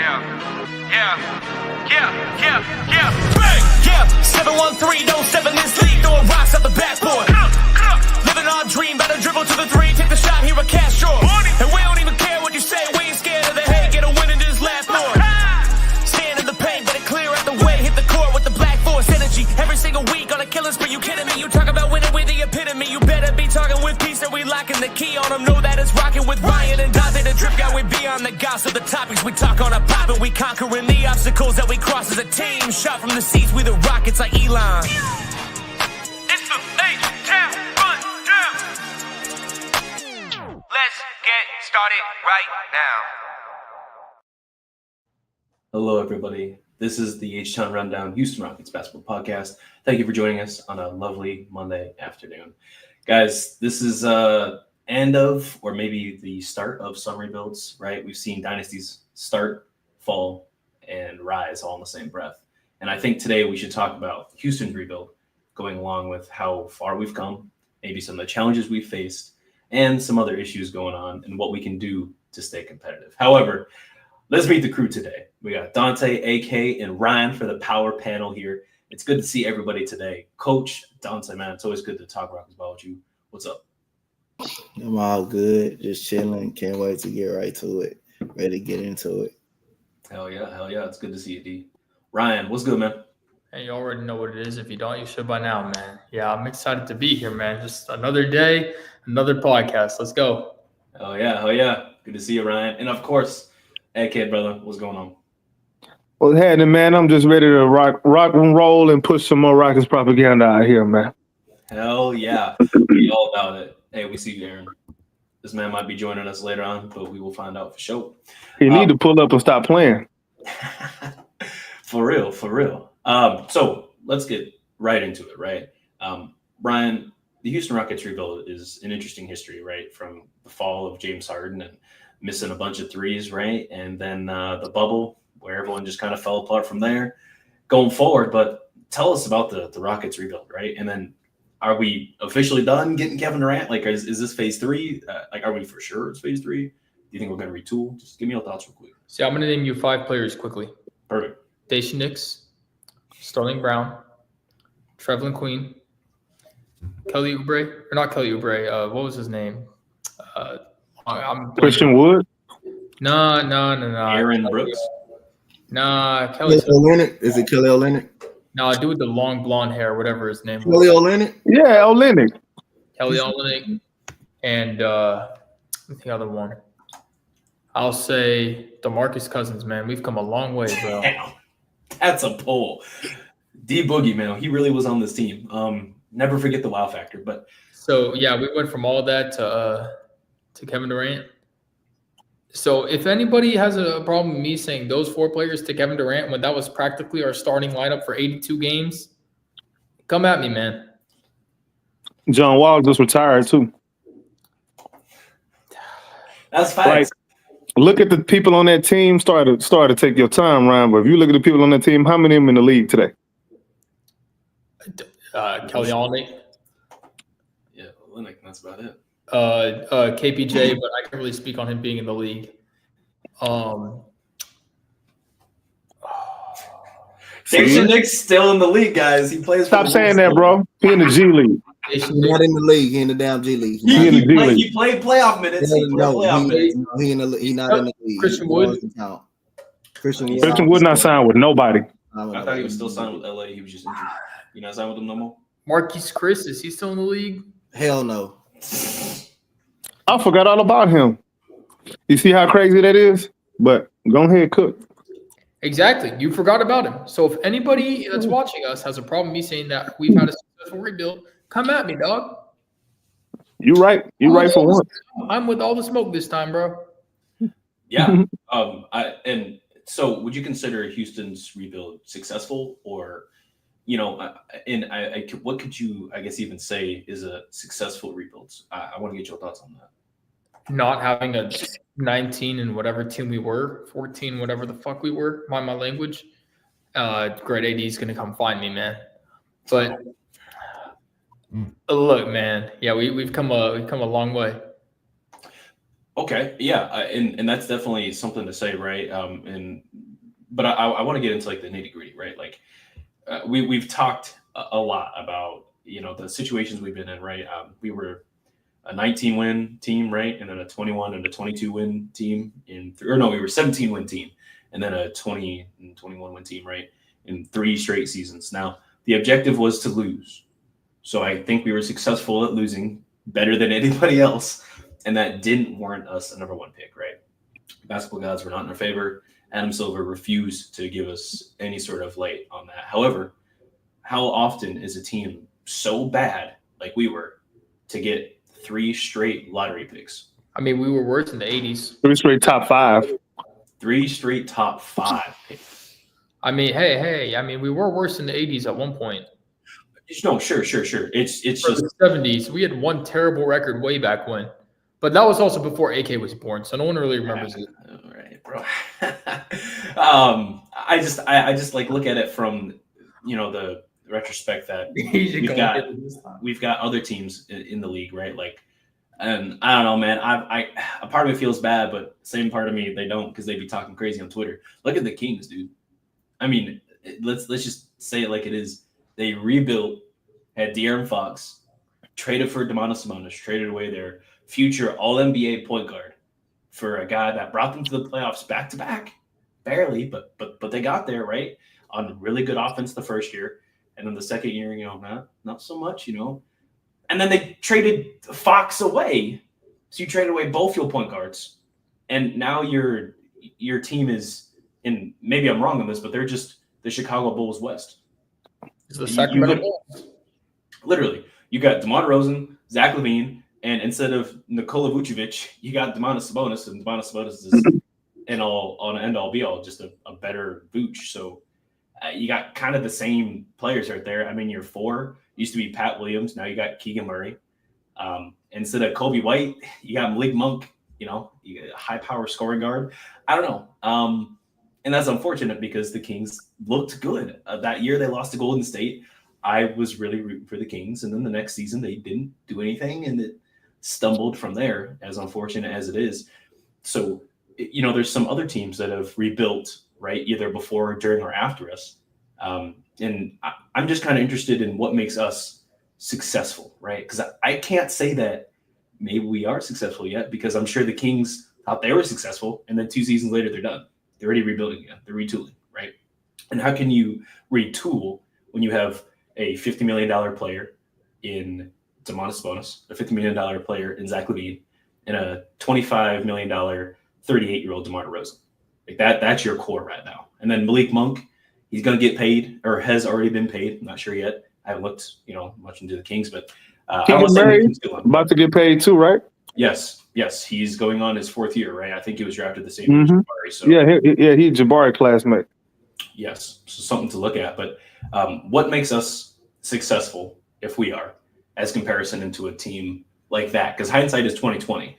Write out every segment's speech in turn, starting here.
Bang! Yeah, 713, don't step in this league, throwing rocks at the backboard. Living our dream, better dribble to the three, take the shot, here a cash draw. And we don't even care what you say, we ain't scared of the hate, get a win in this last board. Stand in the paint, better clear out the way, hit the court with the black force energy. Every single week on a killing spree, you kidding me? You talk about winning with the epitome, you better be talking with peace and we locking the key on them. Know that it's rocking with Ryan and Donte, the drip guy with beyond the gossip, the topics we talk on a pop and we conquering the obstacles that we cross as a team. Shot from the seats, we the Rockets like Elon. It's the H-Town rundown. Let's get started right now. Hello, everybody. This is the H-Town Rundown Houston Rockets basketball podcast. Thank you for joining us on a lovely Monday afternoon. Guys, this is end of or maybe the start of some rebuilds, right? We've seen dynasties start, fall, and rise all in the same breath. And I think today we should talk about Houston's rebuild, going along with how far we've come, maybe some of the challenges we've faced, and some other issues going on and what we can do to stay competitive. However, let's meet the crew today. We got Donte, AK, and Ryan for the power panel here. It's good to see everybody today. Coach Donte, man, it's always good to talk Rockets ball with you. What's up? I'm all good, just chilling. Can't wait to get right to it. Ready to get into it. Hell yeah. It's good to see you, D. Ryan, what's good, man? Hey, you already know what it is. If you don't, you should by now, man. Yeah, I'm excited to be here, man. Just another day, another podcast. Let's go. Hell yeah. Good to see you, Ryan. And of course, AK, brother, what's going on? Well, happening, man. I'm just ready to rock and roll and push some more Rockets propaganda out here, man. Hell yeah. We all about it. Hey, we see you, Aaron. This man might be joining us later on, but we will find out for sure. You need to pull up and stop playing. For real. So let's get right into it, right? Ryan, the Houston Rockets rebuild is an interesting history, right? From the fall of James Harden and missing a bunch of threes, right? And then the bubble where everyone just kind of fell apart from there going forward. But tell us about the Rockets rebuild, right? And then are we officially done getting Kevin Durant? Like, is this phase 3? Are we for sure it's phase 3? Do you think we're going to retool? Just give me your thoughts real quick. See, I'm going to name you 5 players quickly. Perfect. Daisha Nix, Sterling Brown, Trevlin Queen, Kelly Oubre, or not Kelly Oubre. What was his name? Christian Wood? No. Aaron Brooks? Nah, Kelly Olynyk? Is it Kelly Olynyk? No, dude with the long blonde hair, whatever his name was. Kelly Olynyk? Yeah, Olynyk. Kelly Olynyk. And the other one. I'll say DeMarcus Cousins, man. We've come a long way, bro. Damn. That's a pull. D Boogie, man. He really was on this team. Never forget the wow factor. But so yeah, we went from all that to Kevin Durant. So if anybody has a problem with me saying those 4 players to Kevin Durant when that was practically our starting lineup for 82 games, come at me, man. John Wall just retired too. that's facts. Like, look at the people on that team. Start to take your time, Ryan. But if you look at the people on that team, how many of them in the league today? Kelly Olynyk. Yeah, Olynyk, that's about it. KPJ, but I can't really speak on him being in the league. Daisha Nix still in the league, guys. He plays. Stop saying that, bro. He in the G League. He's not in the league. He in the damn G League. He played playoff minutes. He not in the league. Christian Wood. Christian Wood not signed with nobody. I thought he was still signed with LA. He was just injured. You not signed with them no more? Marquise Chris, is he still in the league? Hell no. I forgot all about him. You see how crazy that is? But go ahead, cook. Exactly. You forgot about him. So if anybody that's watching us has a problem me saying that we've had a successful rebuild, come at me, dog. You right. You right for once. I'm with all the smoke this time, bro. Yeah. And so would you consider Houston's rebuild successful, or, what could you, I guess, even say is a successful rebuild? I want to get your thoughts on that. Not having a 19 and whatever team we were, 14, whatever the fuck we were, mind my language. Great AD is going to come find me, man. But look, man, yeah, we've come a long way. Okay, yeah, and that's definitely something to say, right? And but I want to get into like the nitty gritty, right? Like we've talked a lot about the situations we've been in, right? We were a 19-win team, right, and then a 21 and a 22-win team we were a 17-win team, and then a 20 and 21-win team, right, in 3 straight seasons. Now the objective was to lose, so I think we were successful at losing better than anybody else, and that didn't warrant us a number 1 pick, right? Basketball gods were not in our favor. Adam Silver refused to give us any sort of light on that. However, how often is a team so bad like we were to get 3 straight lottery picks? I mean, we were worse in the 80s. 3 straight top 5. 3 straight top 5 picks. I mean, hey. I mean, we were worse in the 80s at one point. No, sure. It's For just the 70s, we had one terrible record way back when. But that was also before AK was born, so no one really remembers it. All right, bro. I just like look at it from the retrospect that we've got other teams in the league, right? Like, and I don't know, man. A part of me feels bad, but same part of me they don't, because they be talking crazy on Twitter. Look at the Kings, dude. I mean, let's just say it like it is. They rebuilt, had De'Aaron Fox, traded for Domantas Sabonis, traded away their future All-NBA point guard for a guy that brought them to the playoffs back to back, barely, but they got there, right, on really good offense the first year, and then the second year, not so much, and then they traded Fox away, so you traded away both your point guards, and now your team is, and maybe I'm wrong on this, but they're just the Chicago Bulls West. It's the Sacramento Bulls. Literally, you got DeMar DeRozan, Zach LaVine, and instead of Nikola Vucevic, you got Domantas Sabonis, and Domantas Sabonis is an end-all be-all, just a better Vooch. So you got kind of the same players right there. I mean, your 4 used to be Pat Williams. Now you got Keegan Murray. Instead of Kobe White, you got Malik Monk, you got a high-power scoring guard. I don't know. And that's unfortunate because the Kings looked good. That year they lost to Golden State. I was really rooting for the Kings. And then the next season they didn't do anything, and it stumbled from there, as unfortunate as it is. So, there's some other teams that have rebuilt, right, either before, during, or after us. And I'm just kind of interested in what makes us successful, right? Because I can't say that maybe we are successful yet, because I'm sure the Kings thought they were successful, and then 2 seasons later they're done. They're already rebuilding again. They're retooling, right? And how can you retool when you have a $50 million player in Domantas Sabonis, a $50 million player in Zach LaVine, and a $25 million 38-year-old DeMar DeRozan? Like that's your core right now. And then Malik Monk, he's going to get paid, or has already been paid. I'm not sure yet. I haven't looked, much into the Kings, but Keegan Murray about to get paid too, right? Yes. He's going on his 4th year, right? I think he was drafted the same year as Jabari. So he's Jabari classmate. Yes, so something to look at. But what makes us successful, if we are, as comparison into a team like that? Because hindsight is 2020,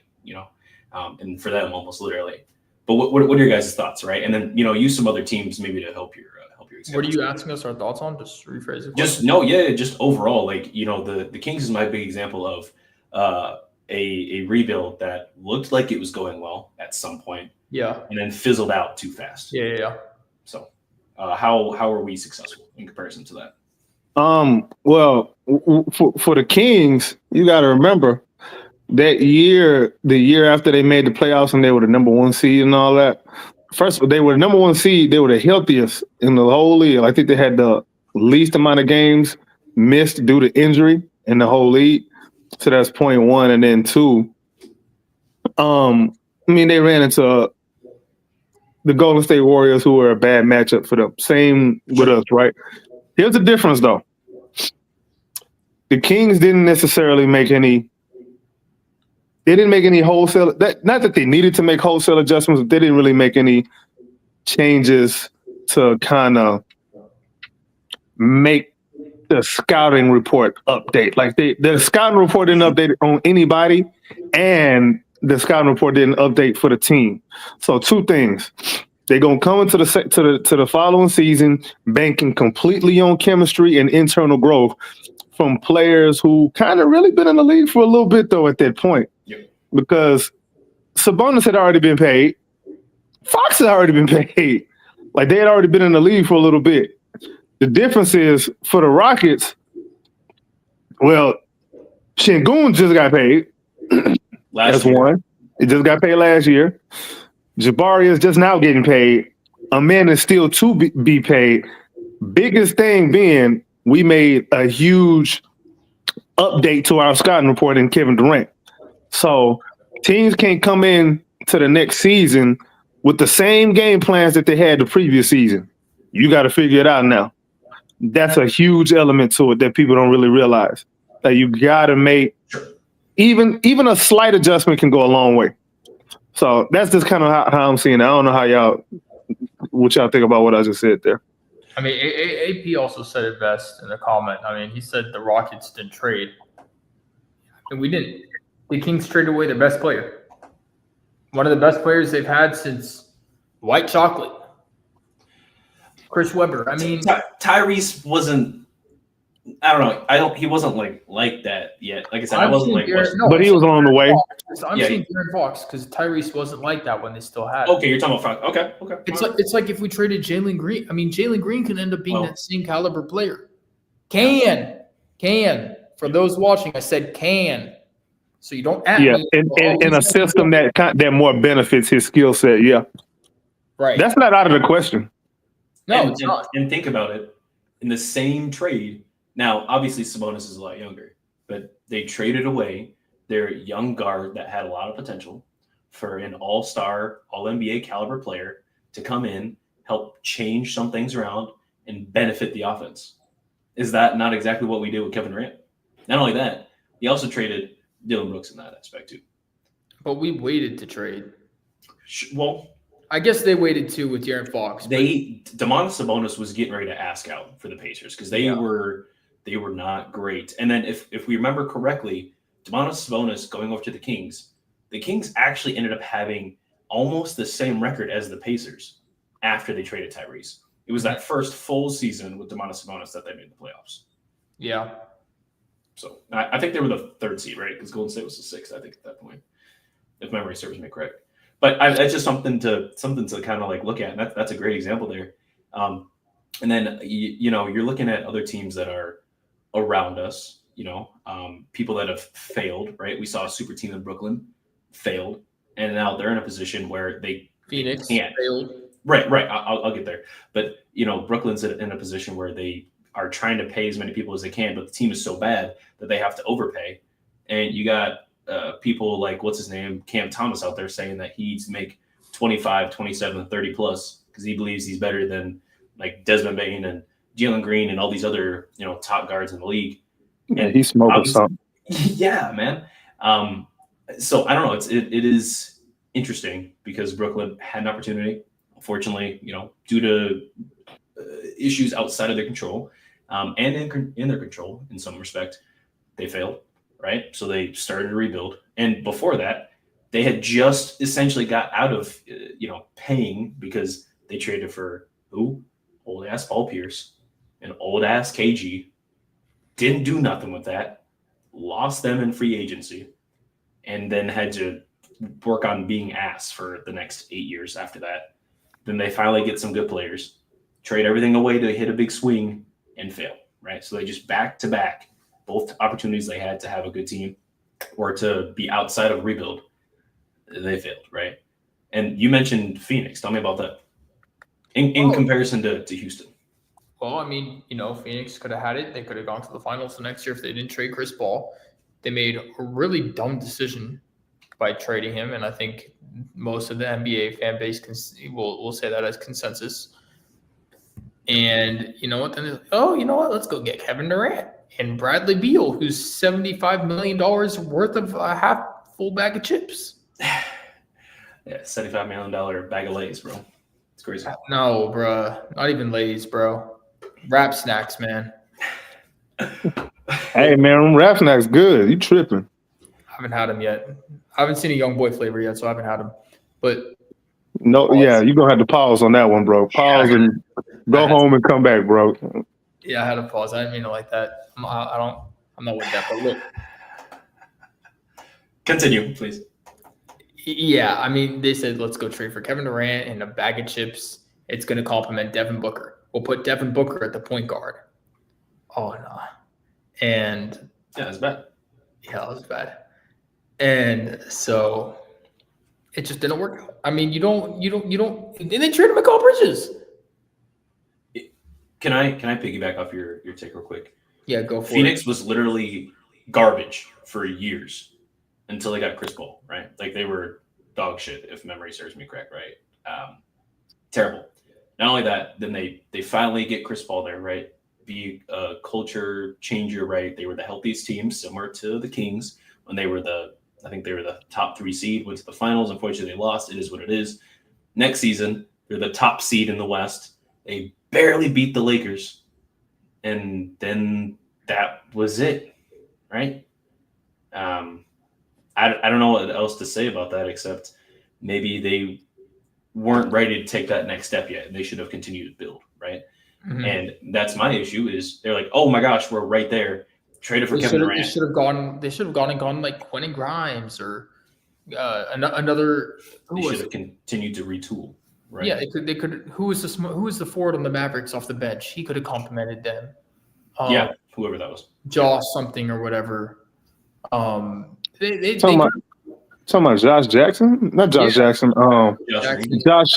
and for them almost literally. But what are your guys' thoughts, right? And then use some other teams maybe to help your example. What are you asking us our thoughts on? Just rephrase it. Just overall, like the Kings is my big example of a rebuild that looked like it was going well at some point, and then fizzled out too fast. So how are we successful in comparison to that? Well, for the Kings, you got to remember that year, the year after they made the playoffs and they were the number 1 seed and all that. First, they were the number 1 seed. They were the healthiest in the whole league. I think they had the least amount of games missed due to injury in the whole league. So that's point 1. And then 2, they ran into the Golden State Warriors, who were a bad matchup for them. Same with us, right? Here's the difference, though. The Kings didn't necessarily make any. They didn't make any wholesale. Not that they needed to make wholesale adjustments. They didn't really make any changes to kind of make the scouting report update. Like the scouting report didn't update on anybody, and the scouting report didn't update for the team. So 2 things. They're gonna come into the following season banking completely on chemistry and internal growth from players who kind of really been in the league for a little bit though at that point. Yep. Because Sabonis had already been paid, Fox had already been paid. Like they had already been in the league for a little bit. The difference is for the Rockets, well, Şengün just got paid. That's one. He just got paid last year. Jabari is just now getting paid. A man is still to be paid. Biggest thing being we made a huge update to our scouting report in Kevin Durant. So teams can't come in to the next season with the same game plans that they had the previous season. You got to figure it out now. That's a huge element to it that people don't really realize. That you got to make even a slight adjustment can go a long way. So that's just kind of how I'm seeing it. I don't know what y'all think about what I just said there. I mean, AP also said it best in the comment. I mean, he said the Rockets didn't trade. And we didn't. The Kings traded away their best player. One of the best players they've had since White Chocolate. Chris Webber. I mean, Tyrese wasn't. I don't know. He wasn't like that yet. Like I said, I wasn't like. But he was on the way. I'm seeing De'Aaron Fox because Tyrese wasn't like that when they still had. Okay, you're talking about Fox. Okay. It's like if we traded Jalen Green. I mean, Jalen Green can end up being that same caliber player. Can. For those watching, I said can. So you don't add me. In a system that more benefits his skill set. Yeah. Right. That's not out of the question. No, it's not. And think about it. In the same trade. Now, obviously, Sabonis is a lot younger, but they traded away their young guard that had a lot of potential for an all-star, all-NBA caliber player to come in, help change some things around, and benefit the offense. Is that not exactly what we did with Kevin Durant? Not only that, he also traded Dylan Brooks in that aspect too. But we waited to trade. Well, I guess they waited too with De'Aaron Fox. Domantas Sabonis was getting ready to ask out for the Pacers because they were not great. And then if we remember correctly, Domantas Sabonis going over to the Kings actually ended up having almost the same record as the Pacers after they traded Tyrese. It was that first full season with Domantas Sabonis that they made the playoffs. Yeah. So I think they were the third seed, right? Because Golden State was the sixth, I think, at that point, if memory serves me correct. But that's just something to kind of like look at, and that's a great example there. And then you're looking at other teams that are around us. People that have failed, right? We saw a super team in Brooklyn failed, and now they're in a position where Phoenix can't. failed. Right. I'll get there. But Brooklyn's in a position where they are trying to pay as many people as they can, but the team is so bad that they have to overpay. And you got people like, what's his name, Cam Thomas out there saying that he needs to make 25, 27, 30 plus because he believes he's better than like Desmond Bain and Jalen Green and all these other, top guards in the league. And he's smoking something. Yeah, man. So I don't know. It is interesting because Brooklyn had an opportunity. Unfortunately, due to issues outside of their control and in their control in some respect, they failed, right? So they started to rebuild. And before that, they had just essentially got out of, paying because they traded for who? Old-ass Paul Pierce and old-ass KG. Didn't do nothing with that. Lost them in free agency. And then had to work on being ass for the next 8 years after that. Then they finally get some good players, trade everything away to hit a big swing and fail, right? So they just back-to-back both opportunities they had to have a good team or to be outside of rebuild. They failed, right? And you mentioned Phoenix. Tell me about that in comparison to Houston. Well, I mean, Phoenix could have had it. They could have gone to the finals the next year if they didn't trade Chris Paul. They made a really dumb decision by trading him, and I think most of the NBA fan base will say that as consensus. And you know what? Then let's go get Kevin Durant and Bradley Beal, who's $75 million worth of a half full bag of chips. Yeah, $75 million bag of Lay's, bro. It's crazy. No, bro. Not even Lay's, bro. Wrap snacks, man. Hey, man, rap snacks good. You tripping. I haven't had them yet. I haven't seen a young boy flavor yet, so I haven't had them. But no, yeah, you're gonna have to pause on that one, bro. Pause and go home and come back, bro. Yeah, I had to pause. I didn't mean it like that. I'm not with that. But look, continue, please. Yeah, I mean, they said let's go trade for Kevin Durant and a bag of chips It's going to complement Devin Booker. We'll put Devin Booker at the point guard. Oh, no. And Yeah, it's bad. yeah, that was bad. And so it just didn't work out. I mean, you don't, and they traded Mikal Bridges. Can I piggyback off your take real quick? Yeah, go for Phoenix it. was literally garbage for years until they got Chris Paul, right? Like they were dog shit, if memory serves me correct, right? Terrible. Not only that, then they finally get Chris Paul there, right? Be a culture changer, right? They were the healthiest team, similar to the Kings when they were I think they were the top 3 seed, went to the finals. Unfortunately, they lost. It is what it is. Next season, they're the top seed in the West. They barely beat the Lakers. And then that was it, right? I don't know what else to say about that except maybe they weren't ready to take that next step yet. And they should have continued to build, right? Mhm. And that's my issue is they're like, oh my gosh, we're right there. Traded for Kevin Durant. They should have gone and gone like Quentin Grimes or another. They should have continued to retool, right? Yeah, they could. Who was the forward on the Mavericks off the bench? He could have complimented them. Yeah, whoever that was. Josh something or whatever. They Talking about Josh Jackson? Not Josh Jackson. Josh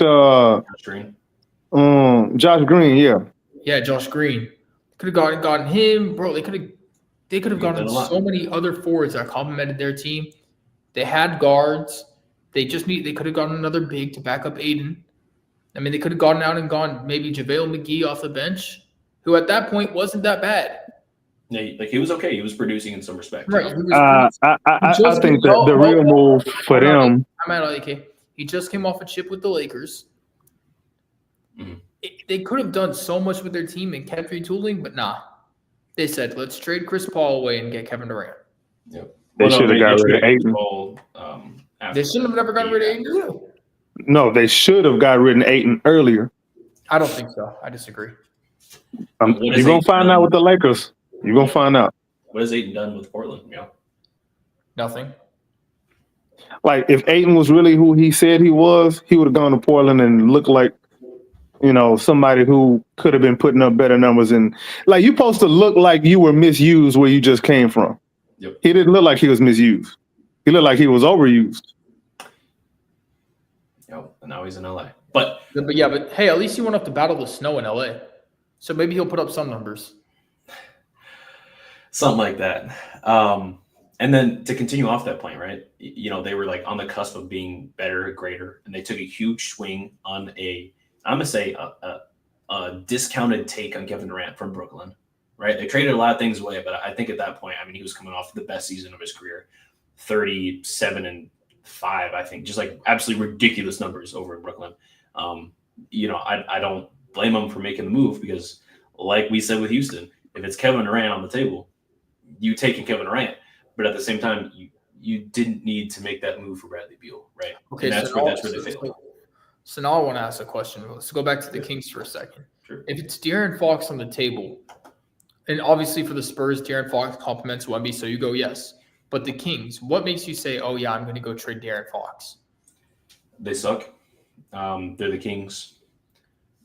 Green. Green. Josh Green, yeah. Yeah, Josh Green. Could have gotten him, bro. They could have gotten so many other forwards that complimented their team. They had guards. They could have gotten another big to back up Aiden. I mean, they could have gone out and gone maybe JaVale McGee off the bench, who at that point wasn't that bad. Yeah, like he was okay. He was producing in some respect. Right. I think that the real move for them. I'm at AK. He just came off a chip with the Lakers. Mm-hmm. They could have done so much with their team and kept retooling, but nah. They said, let's trade Chris Paul away and get Kevin Durant. Yep. They should have got rid of Ayton. They shouldn't have never gotten rid of Ayton. No, they should have got rid of Ayton earlier. I don't think so. I disagree. You're going to find out with the Lakers. You're going to find out. What has Ayton done with Portland? Yeah. Nothing. Like, if Ayton was really who he said he was, he would have gone to Portland and looked like, somebody who could have been putting up better numbers. And like, you're supposed to look like you were misused where you just came from. Yep. He didn't look like he was misused. He looked like he was overused. And now he's in LA. But hey, at least he went up to battle the snow in LA. So maybe he'll put up some numbers. Something like that. And then to continue off that point, right? They were like on the cusp of being better, greater, and they took a huge swing on I'm gonna say a discounted take on Kevin Durant from Brooklyn, right? They traded a lot of things away, but I think at that point, I mean, he was coming off the best season of his career, 37-5, I think, just like absolutely ridiculous numbers over in Brooklyn. I don't blame him for making the move because, like we said with Houston, if it's Kevin Durant on the table, you taking Kevin Durant, but at the same time, you didn't need to make that move for Bradley Beal, right? Okay, and that's where they failed. So now I want to ask a question. Let's go back to the Kings for a second. Sure. If it's De'Aaron Fox on the table, and obviously for the Spurs, De'Aaron Fox compliments Wemby, so you go yes. But the Kings, what makes you say, oh yeah, I'm going to go trade De'Aaron Fox? They suck. They're the Kings.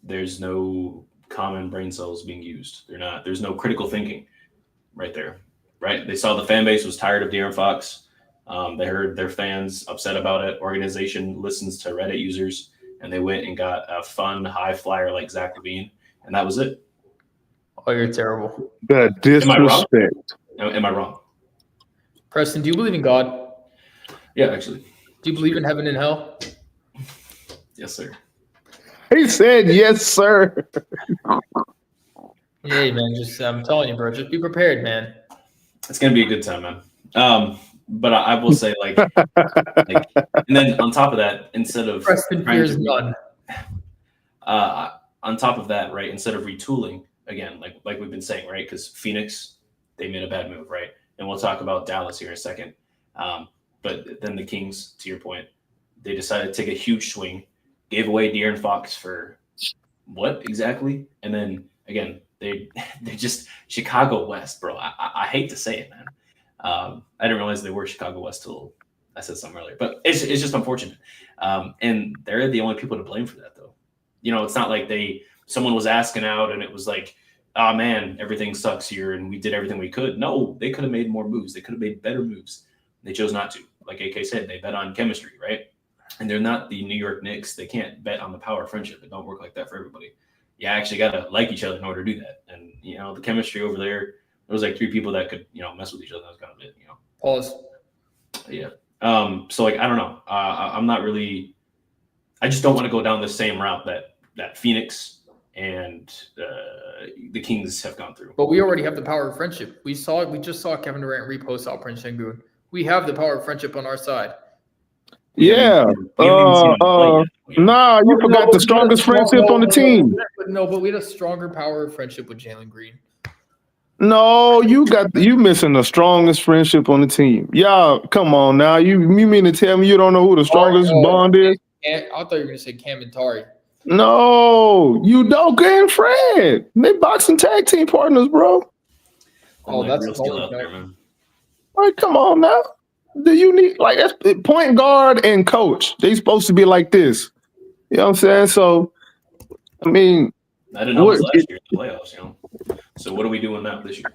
There's no common brain cells being used. There's no critical thinking right there, right? They saw the fan base was tired of De'Aaron Fox. They heard their fans upset about it. Organization listens to Reddit users, and they went and got a fun high flyer like Zach LaVine, and that was it. Oh, you're terrible. The disrespect. Am I wrong? Preston, do you believe in God? Yeah, actually. Do you believe in heaven and hell? Yes, sir. He said, yes, sir. Hey, man, I'm telling you, bro, just be prepared, man. It's going to be a good time, man. But I will say, and then on top of that, instead of Preston fears none. On top of that, right, instead of retooling, again, like we've been saying, right, because Phoenix, they made a bad move, right? And we'll talk about Dallas here in a second. But then the Kings, to your point, they decided to take a huge swing, gave away De'Aaron Fox for what exactly? And then, again, they just Chicago West, bro. I hate to say it, man. I didn't realize they were Chicago West till I said something earlier, but it's just unfortunate. And they're the only people to blame for that, though. it's not like someone was asking out and it was like, oh man, everything sucks here and we did everything we could. No, they could have made more moves. They could have made better moves. They chose not to. Like AK said, they bet on chemistry, right? And they're not the New York Knicks. They can't bet on the power of friendship. It don't work like that for everybody. You actually got to like each other in order to do that. And, the chemistry over there was like 3 people that could, mess with each other. That was kind of it, Pause. Yeah. So like, I don't know. I'm not really, I just don't want to go down the same route that Phoenix and the Kings have gone through. But we already have the power of friendship. We just saw Kevin Durant repost Alperen Sengun. We have the power of friendship on our side. Yeah. Nah, you forgot the strongest friendship on the team. But we had a stronger power of friendship with Jalen Green. No, you missing the strongest friendship on the team. Y'all, come on now. You mean to tell me you don't know who the strongest bond is? I thought you were going to say Cam and Tari. No, Udoka and Fred. They boxing tag team partners, bro. That's real skill out there, man. Like, come on now. Do you need that's point guard and coach? They supposed to be like this. You know what I'm saying? So, I mean, I didn't know this last year in the playoffs, So what are we doing now this year?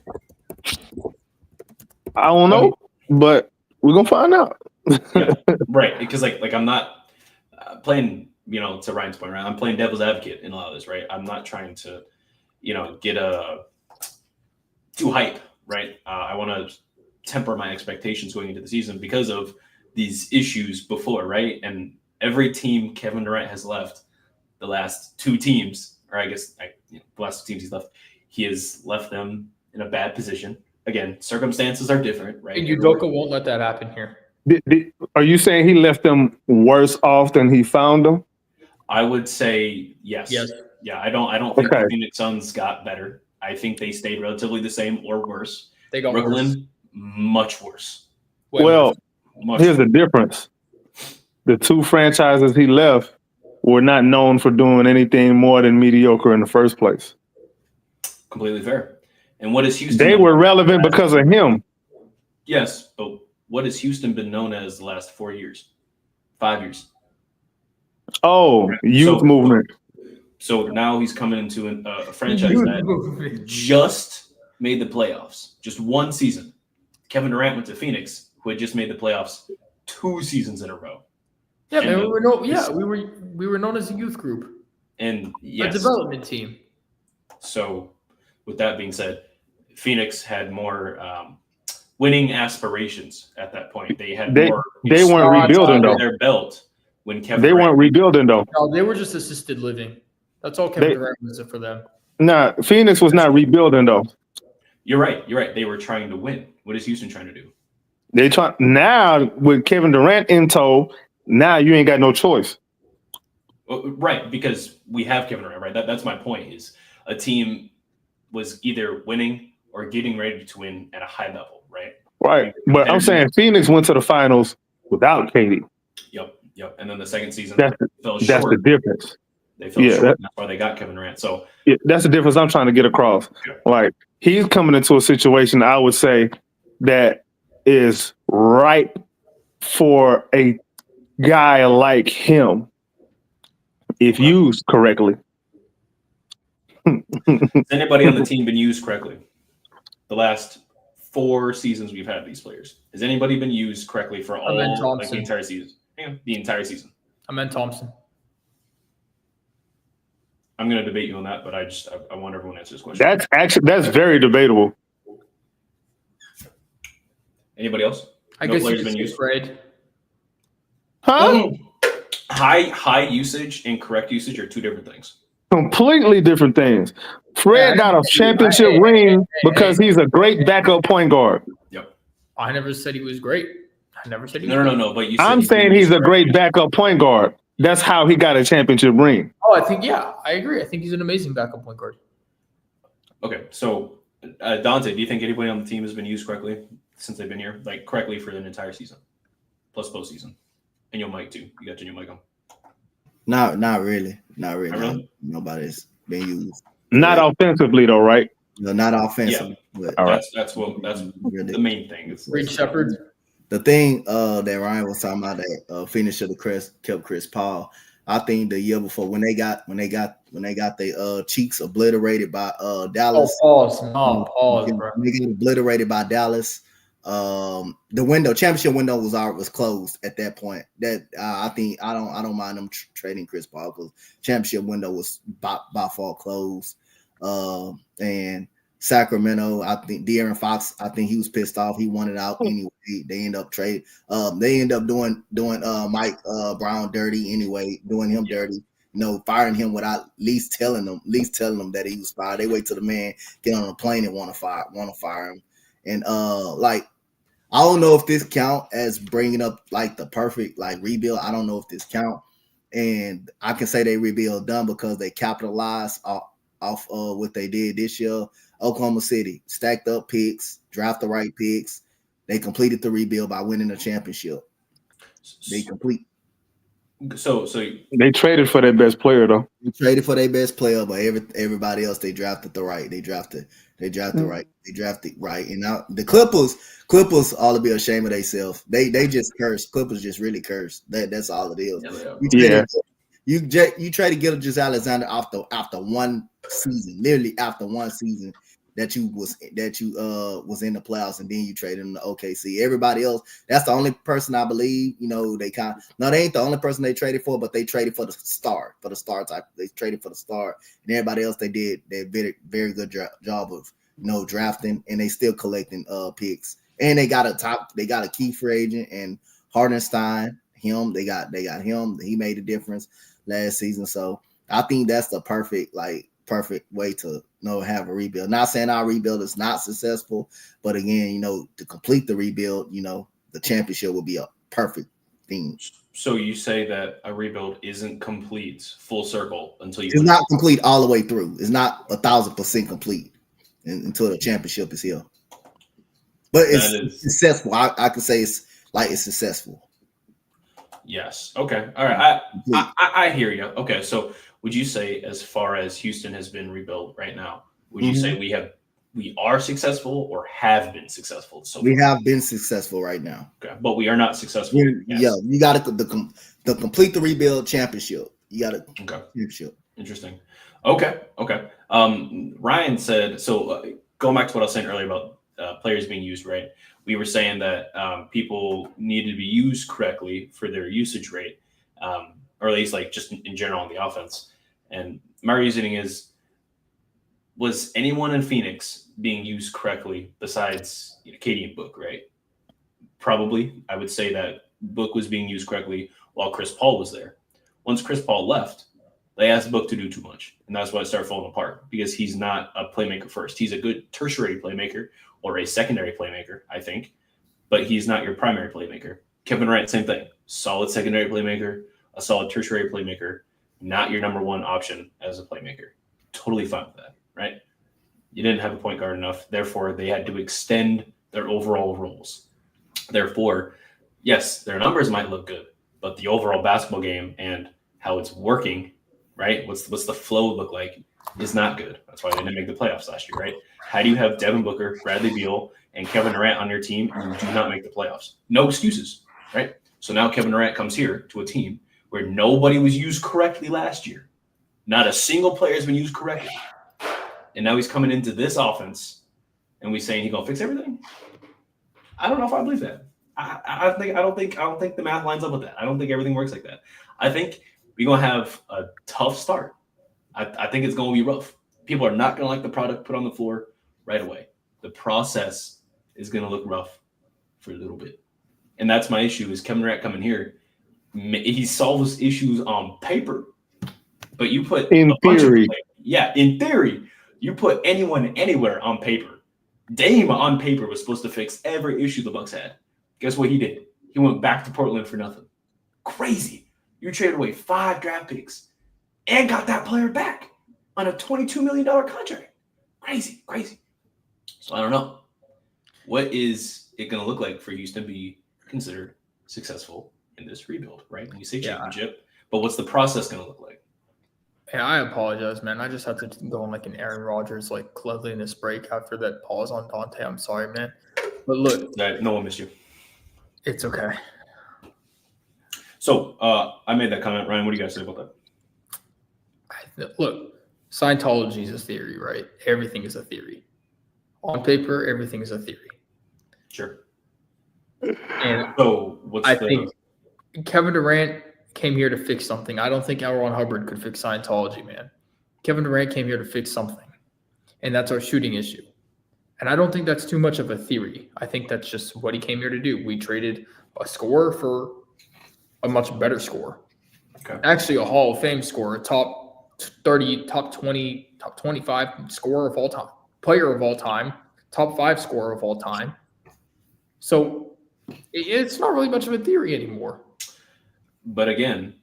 I don't know, but we're gonna find out. Yeah, right. Because like I'm not playing, to Ryan's point, right? I'm playing devil's advocate in a lot of this, right? I'm not trying to, get too hype, right? I want to temper my expectations going into the season because of these issues before, right? And every team Kevin Durant has left, the last 2 teams, or I guess the last 2 teams he's left, he has left them in a bad position. Again, circumstances are different, right? And Udoka won't let that happen here. Are you saying he left them worse off than he found them? I would say yes. Yes. Yeah, I don't think the Phoenix Suns got better. I think they stayed relatively the same or worse. They got Brooklyn, worse. Much worse. Well, here's the difference. The 2 franchises he left were not known for doing anything more than mediocre in the first place. Completely fair. And what is Houston? They were relevant because of him. Yes, but what has Houston been known as the last 4 years, 5 years? Oh, youth movement. So now he's coming into a franchise that just made the playoffs, just 1 season. Kevin Durant went to Phoenix, who had just made the playoffs 2 seasons in a row. Yeah, man, we were known as a youth group. And yes, a development team. So with that being said, Phoenix had more winning aspirations at that point. They weren't rebuilding though. Their belt when Kevin Durant weren't rebuilding though. No, they were just assisted living. That's all Kevin Durant was for them. Nah, Phoenix was not rebuilding though. You're right. They were trying to win. What is Houston trying to do? They try now with Kevin Durant in tow. Now you ain't got no choice. Right, because we have Kevin Durant. Right, that's my point. Is a team was either winning or getting ready to win at a high level. Right. Right, but I'm saying Phoenix went to the finals without KD. Yep. And then the second season fell short. That's the difference. They fell short. That's why they got Kevin Durant. So that's the difference I'm trying to get across. Yeah. Like he's coming into a situation, I would say, that is ripe for a guy like him if used correctly. Has anybody on the team been used correctly? The last 4 seasons we've had these players. Has anybody been used correctly for all the entire season? Yeah, the entire season. Amen Thompson. I'm going to debate you on that, but I want everyone to answer this question. That's very debatable. Anybody else? I guess you could say Fred. Huh? High usage and correct usage are 2 different things. Completely different things. Fred got a championship ring because he's a great backup point guard. Yep. I never said he was great. I never said he was great. No. But you said I'm saying he's a great backup point guard. That's how he got a championship ring. Oh, I agree. I think he's an amazing backup point guard. Okay, so Donte, do you think anybody on the team has been used correctly since they've been here? Like correctly for an entire season, plus postseason? And your mic too. You got your new mic on. Not really. Really? Nobody's been used. Not offensively though, right? No, not offensively. Yeah. But That's the main thing. Reed Shepard. The thing that Ryan was talking about that Phoenix should have kept Chris Paul. I think the year before when they got their cheeks obliterated by Dallas. Pause, bro. They got obliterated by Dallas. The championship window was closed at that point. That I think I don't mind them trading Chris Paul because championship window was by far closed. And Sacramento, I think De'Aaron Fox, I think he was pissed off. He wanted out anyway. They end up trading. They end up doing Mike Brown dirty anyway, doing him dirty. Firing him without at least telling them that he was fired. They wait till the man get on a plane and want to fire him. And I don't know if this count as bringing up like the perfect rebuild. I don't know if this count. And I can say they rebuild done because they capitalized off what they did this year. Oklahoma City stacked up picks, draft the right picks. They completed the rebuild by winning the championship. They complete. So they traded for their best player though. They traded for their best player, but everybody else they drafted the right. They drafted right. They drafted right. And now the Clippers ought to be ashamed of themselves. They just cursed. Clippers just really cursed. That's all it is. You try to get Giselle Alexander after one season, literally after one season that you was in the playoffs, and then you traded him to OKC. Everybody else, that's the only person I believe. They ain't the only person they traded for, but they traded for the star type. They traded for the star, and everybody else they very very good job of drafting, and they still collecting picks, and they got a key free agent and Hardenstein. They got him. He made a difference last season, so I think that's the perfect way to have a rebuild. Not saying our rebuild is not successful, but again, to complete the rebuild, the championship will be a perfect thing. So you say that a rebuild isn't complete full circle until it's not complete all the way through. It's not 1,000% complete until the championship is here. But it's successful. I could say it's successful. Yes. Okay. All right. I hear you. Okay. So would you say, as far as Houston has been rebuilt right now, would you say we are successful or have been successful? So we have been successful right now. Okay, but we are not successful. Yeah, you got to complete the rebuild championship. You got to championship. Interesting. Okay. Ryan said so. Going back to what I was saying earlier about players being used right. We were saying that people needed to be used correctly for their usage rate, or at least just in general on the offense. And my reasoning is, was anyone in Phoenix being used correctly besides Katie and Book, right? Probably. I would say that Book was being used correctly while Chris Paul was there. Once Chris Paul left, they asked Book to do too much. And that's why it started falling apart, because he's not a playmaker first. He's a good tertiary playmaker or a secondary playmaker, I think, but he's not your primary playmaker. Kevin Durant, same thing. Solid secondary playmaker, a solid tertiary playmaker, not your number one option as a playmaker. Totally fine with that, right? You didn't have a point guard enough. Therefore, they had to extend their overall roles. Therefore, yes, their numbers might look good, but the overall basketball game and how it's working, right? What's the flow look like is not good. That's why they didn't make the playoffs last year, right? How do you have Devin Booker, Bradley Beal, and Kevin Durant on your team and you do not make the playoffs? No excuses, right? So now Kevin Durant comes here to a team where nobody was used correctly last year. Not a single player has been used correctly. And now he's coming into this offense and we saying he's gonna fix everything. I don't know if I believe that. I don't think the math lines up with that. I don't think everything works like that. I think we're gonna have a tough start. I think it's gonna be rough. People are not gonna like the product put on the floor right away. The process is gonna look rough for a little bit. And that's my issue is Kevin Durant coming here. He solves issues on paper, but you put in theory. In theory, you put anyone anywhere on paper. Dame on paper was supposed to fix every issue the Bucks had. Guess what he did? He went back to Portland for nothing. Crazy. You traded away 5 draft picks and got that player back on a $22 million contract. Crazy. So I don't know. What is it going to look like for Houston to be considered successful in this rebuild, right? When you say championship, but what's the process going to look like? Yeah, I apologize, man. I just had to go on an Aaron Rodgers cleanliness break after that pause on Donte. I'm sorry, man. But look, No one missed you. It's okay. So I made that comment. Ryan, what do you guys say about that? Look, Scientology is a theory, right? Everything is a theory. On paper, everything is a theory. Sure. And So I think Kevin Durant came here to fix something. I don't think L. Ron Hubbard could fix Scientology, man. Kevin Durant came here to fix something, and that's our shooting issue. And I don't think that's too much of a theory. I think that's just what he came here to do. We traded a scorer for a much better scorer. Okay. Actually, a Hall of Fame scorer, top 30, top 20, top 25 scorer of all time, player of all time, top 5 scorer of all time. So it's not really much of a theory anymore. But again,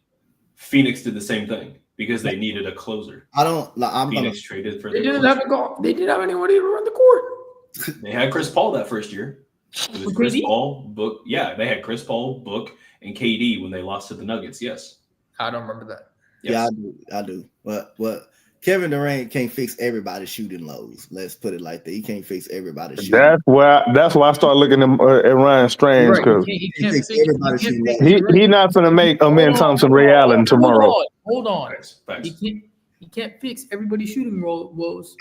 Phoenix did the same thing because they needed a closer. Phoenix traded for They didn't have anybody to run the court. They had Chris Paul that first year. It was Chris Paul, Book. Yeah, they had Chris Paul, Book, and KD when they lost to the Nuggets. Yes. I don't remember that. Yes. Yeah, I do. But Kevin Durant can't fix everybody's shooting lows. Let's put it like that. He can't fix everybody's shooting. That's why I start looking at Ryan Strange because he can't fix everybody's shooting lows. He not gonna make Amen Thompson Ray Allen tomorrow. Hold on. Thanks. He can't fix everybody's shooting woes,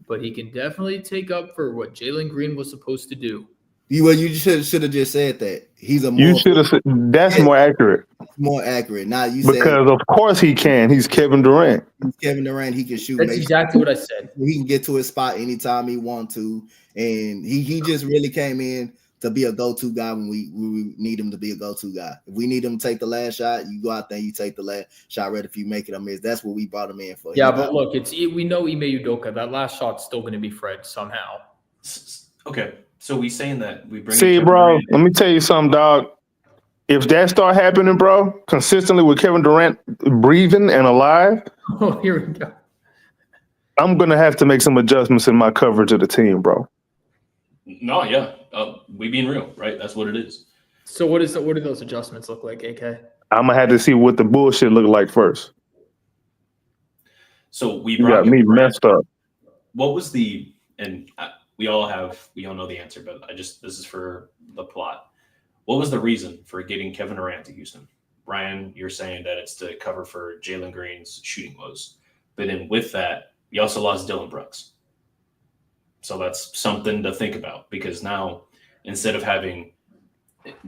but he can definitely take up for what Jalen Green was supposed to do. You should have just said that. He's a more. You should have said that's more accurate. More accurate. Now you because of course he can. He's Kevin Durant. Kevin Durant. He can shoot. That's exactly what I said. He can get to his spot anytime he wants to, and he just really came in to be a go-to guy when we need him to be a go-to guy. If we need him to take the last shot, you go out there, you take the last shot. Right, if you make it a miss, that's what we brought him in for. Yeah, but look, we know Ime Udoka. That last shot's still going to be Fred somehow. Okay. So we saying that we bring. See, bro, let me tell you something, dog. If that start happening, bro, consistently with Kevin Durant breathing and alive, oh, here we go. I'm gonna have to make some adjustments in my coverage of the team, bro. No, yeah, we being real, right? That's what it is. So what do those adjustments look like, AK? I'm gonna have to see what the bullshit look like first. So we got me messed up. What was the we all know the answer, but this is for the plot. What was the reason for getting Kevin Durant to Houston? Ryan, you're saying that it's to cover for Jalen Green's shooting woes. But then with that, we also lost Dylan Brooks. So that's something to think about because now instead of having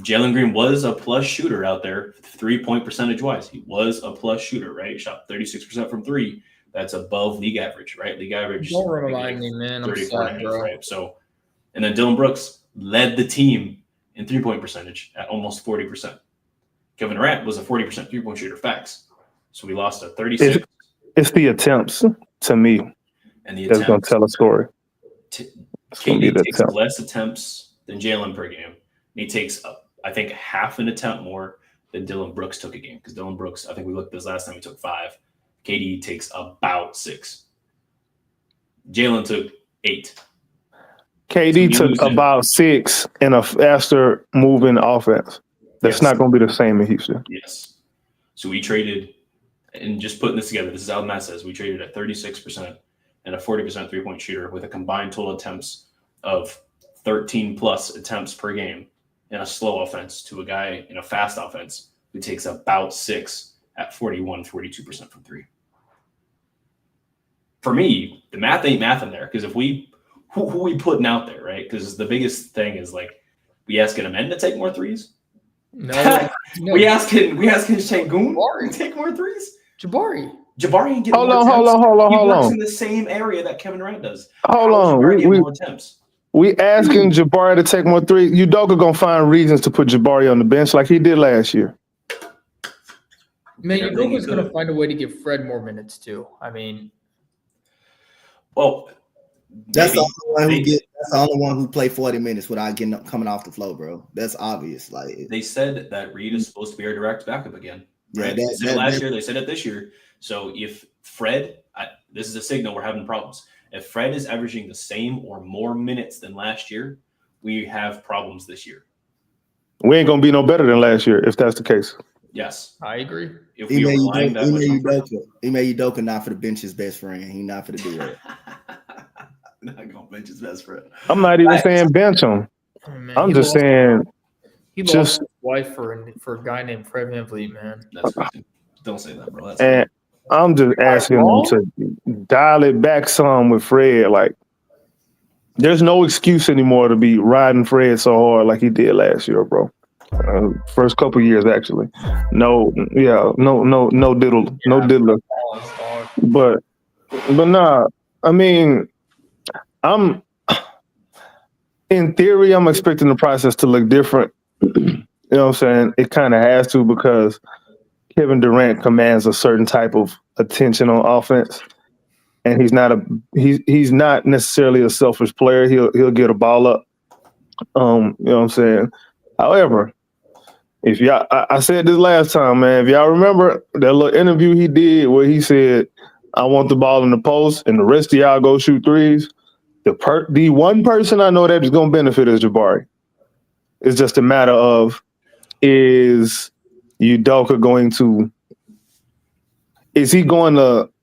Jalen Green was a plus shooter out there, 3-point percentage wise. He was a plus shooter, right? Shot 36% from 3. That's above league average, right? League average. Don't remind me, man. I'm sorry, bro. Right? So, and then Dylan Brooks led the team in 3-point percentage at almost 40%. Kevin Durant was a 40% 3-point shooter. Facts. So we lost a 36. It's the attempts to me. And the that's going to tell a story. KD takes less attempts than Jalen per game. And he takes, I think, half an attempt more than Dylan Brooks took a game. Because Dylan Brooks, I think we looked this last time, he took 5. KD takes about 6. Jalen took 8. KD took about 6 in a faster moving offense. That's not going to be the same in Houston. Yes. So we traded, and just putting this together, this is how the math says, we traded a 36% and a 40% 3-point shooter with a combined total attempts of 13 plus attempts per game in a slow offense to a guy in a fast offense who takes about 6 at 42% from 3. For me, the math ain't math in there because if who we putting out there, right? Because the biggest thing is like we asking men to take more threes. No. we asking Şengün to take more threes. Jabari ain't getting hold more on. He works in the same area that Kevin Durant does. Hold on. We asking Jabari to take more threes. Udoka gonna find reasons to put Jabari on the bench like he did last year. Man, Udoka's gonna find a way to give Fred more minutes too. I mean, well, that's the only one who played 40 minutes without coming off the floor, bro. That's obvious. Like they said that Reed is supposed to be our direct backup again. Right? Yeah, they said it last year. They said it this year. So if Fred, this is a signal we're having problems. If Fred is averaging the same or more minutes than last year, we have problems this year. We ain't gonna be no better than last year if that's the case. Yes, I agree. If we are relying that much Ime Udoka not for the bench's best friend. He not for the do that. Not gonna bench his best friend. I'm not even saying bench him. Man, I'm just saying he lost wife for a guy named Fred VanVleet, man. That's crazy. Don't say that, bro. That's And I'm just asking them to dial it back some with Fred. Like, there's no excuse anymore to be riding Fred so hard like he did last year, bro. First couple years, actually. No diddler. But nah, I mean, in theory, I'm expecting the process to look different. You know what I'm saying? It kind of has to, because Kevin Durant commands a certain type of attention on offense, and he's not necessarily a selfish player. He'll get a ball up. You know what I'm saying? However, if y'all, I said this last time, man. If y'all remember that little interview he did where he said, "I want the ball in the post, and the rest of y'all go shoot threes." The one person I know that is going to benefit is Jabari. It's just a matter of, is Udoka going to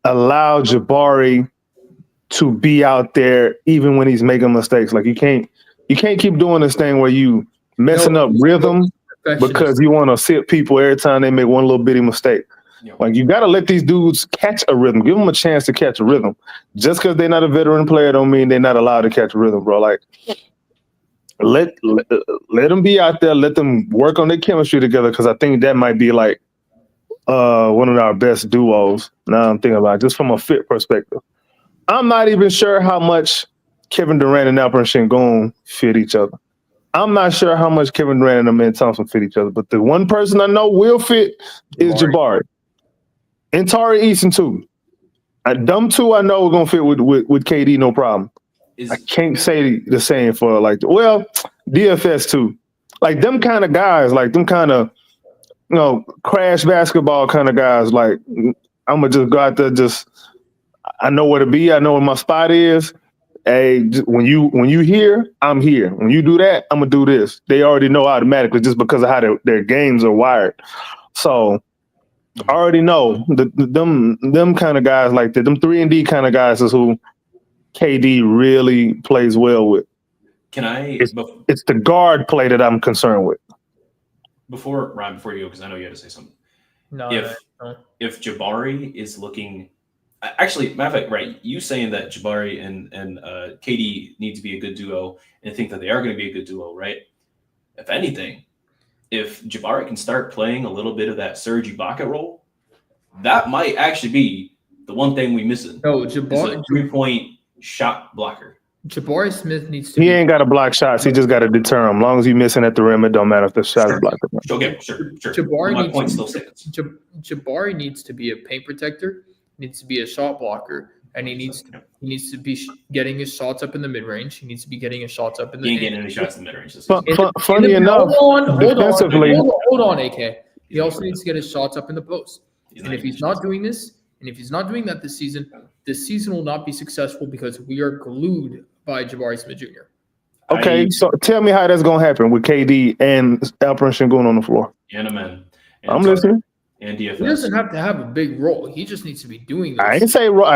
allow Jabari to be out there even when he's making mistakes? Like, you can't keep doing this thing where you messing up rhythm because you want to sit people every time they make one little bitty mistake. Like, you got to let these dudes catch a rhythm. Give them a chance to catch a rhythm. Just because they're not a veteran player don't mean they're not allowed to catch a rhythm, bro. Like, let them be out there. Let them work on their chemistry together, because I think that might be like one of our best duos. Now I'm thinking about it, just from a fit perspective. I'm not even sure how much Kevin Durant and Alperen Sengun fit each other. I'm not sure how much Kevin Durant and Amen Thompson fit each other. But the one person I know will fit is Jabari. And Tari Eason too. Them two I know are gonna fit with KD, no problem. I can't say the same for DFS too. Like, them kind of guys, like them kind of, crash basketball kind of guys. Like, I'm gonna just go out there, I know where to be. I know where my spot is. Hey, when you here, I'm here. When you do that, I'm gonna do this. They already know automatically, just because of how their games are wired. So I already know them kind of guys like that. Them 3-and-D kind of guys is who KD really plays well with. It's the guard play that I'm concerned with. Before you go, because I know you had to say something. No. If Jabari is looking, actually, matter of fact, right? You saying that Jabari and KD need to be a good duo, and think that they are going to be a good duo, right? If anything, if Jabari can start playing a little bit of that Serge Ibaka role, that might actually be the one thing we missing. No, Jabari, is a 3-point shot blocker. Jabari Smith needs to. He ain't got to block shots. He just got to deter them. As long as he's missing at the rim, it don't matter if the shot is blocked. Okay, sure. Jabari needs to be a paint protector. Needs to be a shot blocker, and he needs to be getting his shots up in the mid range. He needs to be getting his shots up in the. He ain't getting any shots in the mid range. Funny enough, hold on, AK. He also needs to get his shots up in the post. And if he's not doing this, and if he's not doing that this season will not be successful, because we are glued by Jabari Smith Jr. Okay, so tell me how that's gonna happen with KD and Alperen Sengun on the floor. And Amen. I'm listening. And DFS. He doesn't have to have a big role. He just needs to be doing this. I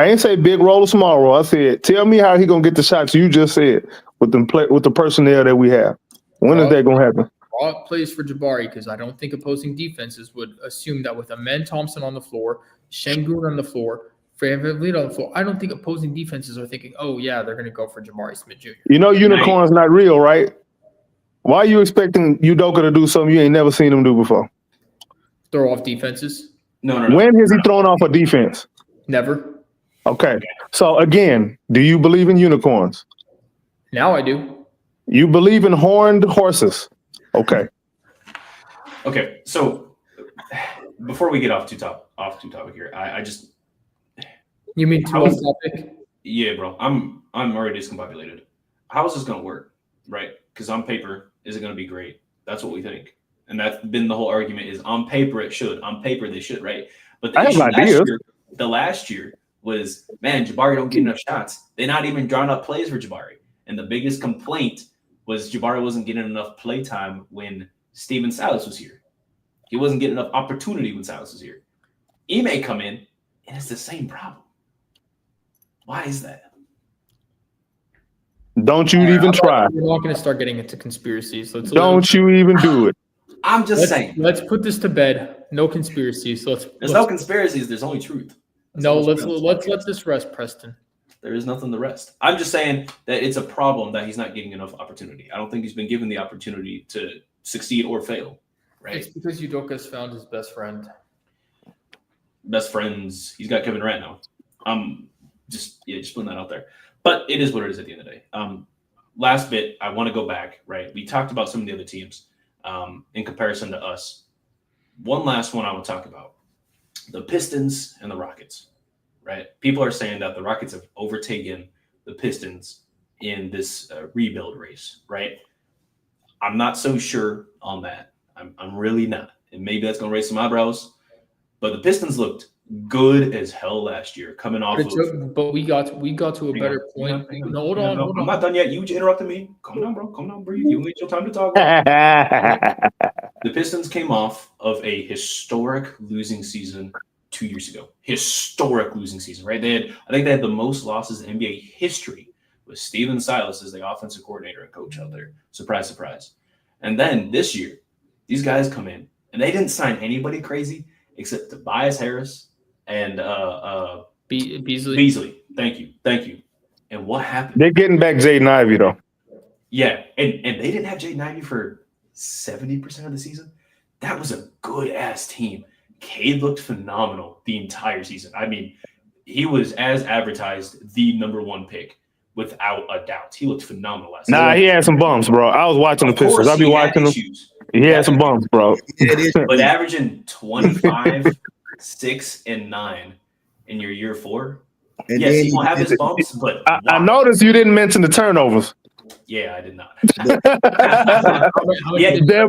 ain't say big role or small role. I said, tell me how he gonna get the shots you just said with the personnel that we have. When is that gonna happen? Raw plays for Jabari, because I don't think opposing defenses would assume that with Amen Thompson on the floor, Sengun on the floor, Fred VanVleet on the floor. I don't think opposing defenses are thinking, oh yeah, they're gonna go for Jabari Smith Jr. Unicorn's not real, right? Why are you expecting Udoka to do something you ain't never seen him do before? Throw off defenses? No. When has he thrown off a defense? Never. Okay. So again, do you believe in unicorns? Now I do. You believe in horned horses? Okay. Okay. So before we get off too topic here, I just. You mean too off topic? Yeah, bro. I'm already discombobulated. How is this gonna work, right? Because on paper, is it gonna be great? That's what we think. And that's been the whole argument, is on paper it should. On paper they should, right? But the last year was, man, Jabari don't get enough shots. They're not even drawing up plays for Jabari. And the biggest complaint was Jabari wasn't getting enough play time when Steven Silas was here. He wasn't getting enough opportunity when Silas was here. Ime come in, and it's the same problem. Why is that? Don't you even try. We're not going to start getting into conspiracies. Don't you even do it. I'm just saying. Let's put this to bed. No conspiracies. There's no conspiracies. There's only truth. Let's let this rest, Preston. There is nothing to rest. I'm just saying that it's a problem that he's not getting enough opportunity. I don't think he's been given the opportunity to succeed or fail. Right? It's because Udoka's found his best friend. Best friends. He's got Kevin Durant now. Just putting that out there. But it is what it is at the end of the day. Last bit, I want to go back. Right, we talked about some of the other teams in comparison to us. One last one I will talk about: the Pistons and the Rockets. Right, people are saying that the Rockets have overtaken the Pistons in this rebuild race. Right, I'm not so sure on that. I'm really not, and maybe that's going to raise some eyebrows. But the Pistons looked good as hell last year, coming off but we got to a better point. No, hold on. I'm not done yet. You interrupted me. Calm down, bro. Calm down, bro. You need your time to talk. The Pistons came off of a historic losing season 2 years ago. Historic losing season, right? I think they had the most losses in NBA history with Steven Silas as the offensive coordinator and coach out there. Surprise, surprise. And then this year, these guys come in and they didn't sign anybody crazy except Tobias Harris and Beasley. Beasley. Thank you. And what happened? They're getting back Jaden Ivey though. Yeah, and they didn't have Jaden Ivey for 70% of the season. That was a good ass team. Cade looked phenomenal the entire season. I mean, he was as advertised the number one pick without a doubt. He looked phenomenal last season. He had some bumps, bro. I was watching the Pistons. I'll be watching them. He had some bumps, bro. But averaging 25, 6, and 9 in your year 4. And yes, then he won't have his bumps, but I noticed you didn't mention the turnovers. Yeah, I did not. That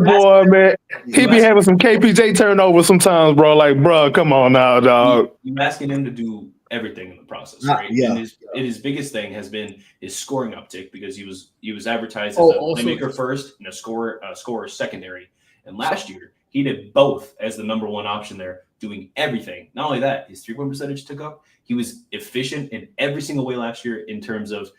boy, man, he be having some KPJ turnovers sometimes, bro. Like, bro, come on now, dog. You're asking him to do everything in the process, right? Yeah. And his biggest thing has been his scoring uptick because he was advertised as a playmaker first and a scorer secondary. And last year he did both as the number one option there, doing everything. Not only that, his 3-point percentage took up. He was efficient in every single way last year in terms of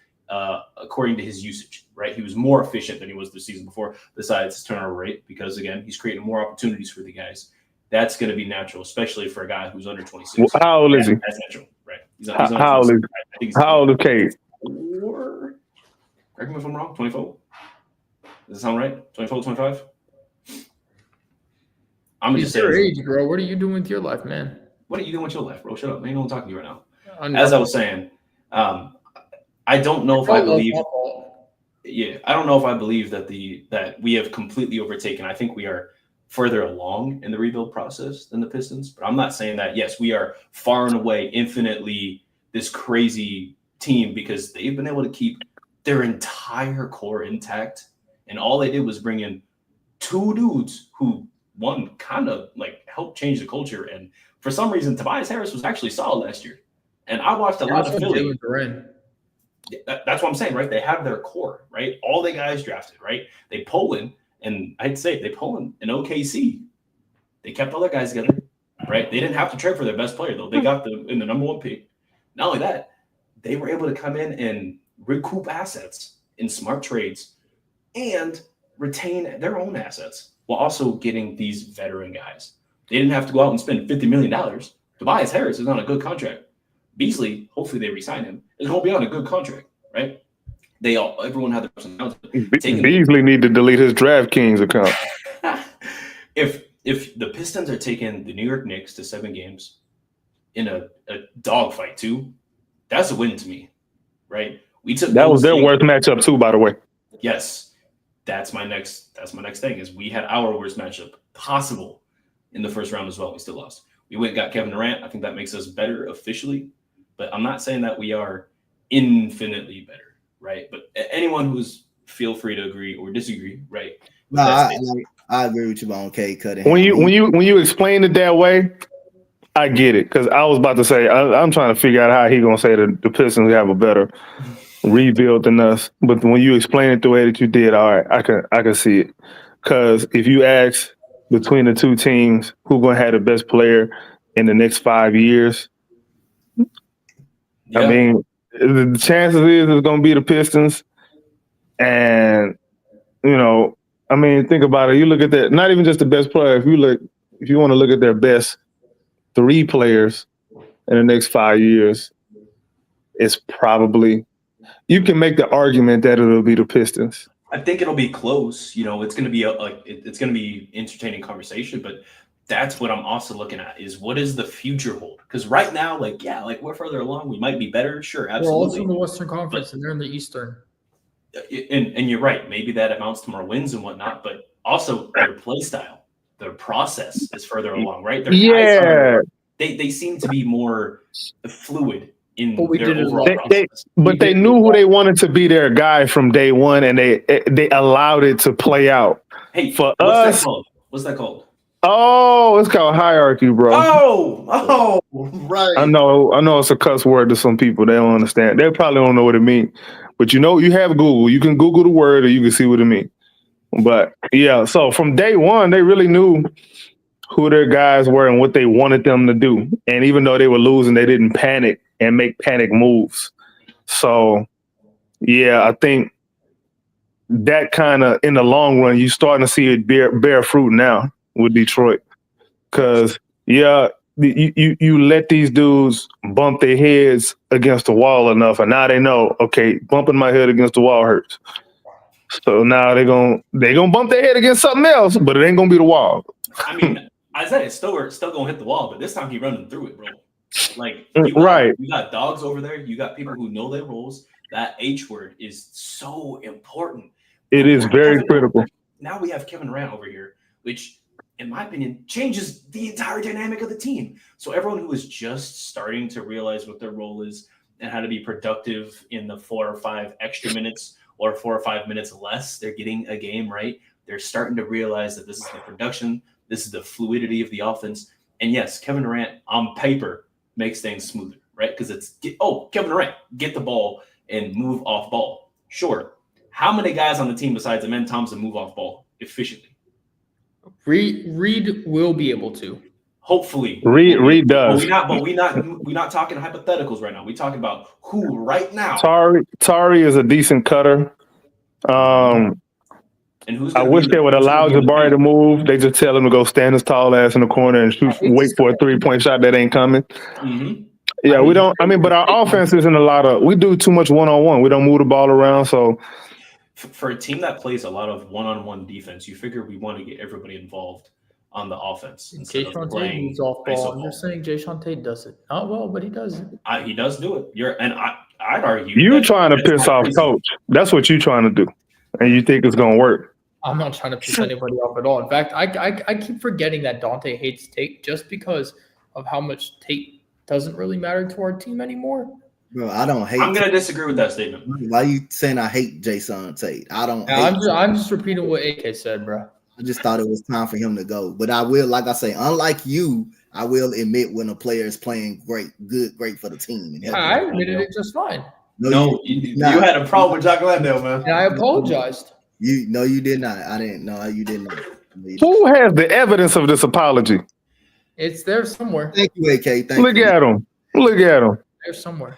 according to his usage, right? He was more efficient than he was the season before, besides his turnover rate, because again, he's creating more opportunities for the guys. That's going to be natural, especially for a guy who's under 26. Well, how old is he? That's natural, right? He's how old is he? How old is Cade? Correct me if I'm wrong, 24? Does that sound right? 24, 25? I'm going to just say your age, bro. What are you doing with your life, man? What are you doing with your life, bro? Shut up. Man, I'm talking to you right now. As I was saying, I don't know if I believe. Yeah, I don't know if I believe that we have completely overtaken. I think we are further along in the rebuild process than the Pistons, but I'm not saying that. Yes, we are far and away, infinitely this crazy team because they've been able to keep their entire core intact, and all they did was bring in 2 dudes who one kind of like helped change the culture. And for some reason, Tobias Harris was actually solid last year, and I watched a lot of Philly. That's what I'm saying, right? They have their core, right? All the guys drafted, right? They pull in, and I'd say they pull in an OKC. They kept all their guys together, right? They didn't have to trade for their best player, though. They got in the number 1 pick. Not only that, they were able to come in and recoup assets in smart trades and retain their own assets while also getting these veteran guys. They didn't have to go out and spend $50 million. Tobias Harris is on a good contract. Beasley, hopefully they re-sign him, is going to be on a good contract, right? Everyone had their personality. Beasley need to delete his DraftKings account. If the Pistons are taking the New York Knicks to 7 games in a dogfight too, that's a win to me, right? That was their worst matchup too, by the way. Yes, that's my next thing. Is we had our worst matchup possible in the first round as well. We still lost. We went and got Kevin Durant. I think that makes us better officially. But I'm not saying that we are infinitely better, right? But anyone who's feel free to agree or disagree, right? No, I agree with you on Cade Cutting. When you explain it that way, I get it. Because I was about to say I'm trying to figure out how he gonna say the Pistons have a better rebuild than us. But when you explain it the way that you did, all right, I can see it. Because if you ask between the 2 teams who gonna have the best player in the next 5 years. Yeah. I mean, the chances is it's going to be the Pistons. And, I mean, think about it. You look at that. Not even just the best player. If you want to look at their best 3 players in the next 5 years, it's probably you can make the argument that it'll be the Pistons. I think it'll be close. It's going to be it's going to be entertaining conversation, but that's what I'm also looking at is what is the future hold? Because right now, we're further along. We might be better. Sure, We're also absolutely. in the Western Conference, and they're in the Eastern. And you're right. Maybe that amounts to more wins and whatnot, but also their play style, their process is further along, right? Their guys they seem to be more fluid in their overall process. But they knew who they wanted to be their guy from day one, and they allowed it to play out. Hey, for what's us, that called? What's that called? Oh, it's called hierarchy, bro. Oh, right. I know it's a cuss word to some people. They don't understand. They probably don't know what it means. But you have Google. You can Google the word or you can see what it means. But yeah, so from day one, they really knew who their guys were and what they wanted them to do. And even though they were losing, they didn't panic and make panic moves. So yeah, I think that kind of in the long run, you're starting to see it bear fruit now with Detroit. Because you let these dudes bump their heads against the wall enough, and now they know, okay, bumping my head against the wall hurts. So now they're gonna bump their head against something else, but it ain't gonna be the wall. I mean, Isaiah's still gonna hit the wall, but this time he running through it, bro. Like you got dogs over there, you got people who know their roles. That H word is so important. It is very critical. Now we have Kevin Durant over here, which in my opinion, changes the entire dynamic of the team. So everyone who is just starting to realize what their role is and how to be productive in the 4 or 5 extra minutes or 4 or 5 minutes less, they're getting a game right. They're starting to realize that this is the production, this is the fluidity of the offense. And yes, Kevin Durant on paper makes things smoother, right? Because it's, Kevin Durant, get the ball and move off ball. Sure. How many guys on the team besides Amen Thompson move off ball efficiently? Reed will be able to. Hopefully, Reed does. But we're not talking hypotheticals right now. We're talking about who right now. Tari is a decent cutter. And who's I wish they would allow Jabari to move. They just tell him to go stand his tall ass in the corner and wait for a 3-point shot that ain't coming. Mm-hmm. Yeah, we don't. I mean, but our offense isn't a lot of. We do too much one-on-one. We don't move the ball around. So for a team that plays a lot of one-on-one defense, you figure we want to get everybody involved on the offense. Jason Tate moves off ball. You're saying Jason Tate does it not well, but he does it. He does do it. I'd argue you're trying to piss off coach. That's what you're trying to do, and you think it's gonna work. I'm not trying to piss anybody off at all. In fact, I keep forgetting that Donte hates Tate just because of how much Tate doesn't really matter to our team anymore. Bro, I don't hate. I'm gonna disagree with that statement. Why you saying I hate Jason Tate? I don't. I'm just repeating what AK said, bro. I just thought it was time for him to go. But I will, like I say, unlike you, I will admit when a player is playing great for the team. I admitted it just fine. No, you had a problem with Jack Landale, man. And I apologized. You did not. I didn't. No, you did not. Who has the evidence of this apology? It's there somewhere. Thank you, AK. Look at him. There's somewhere.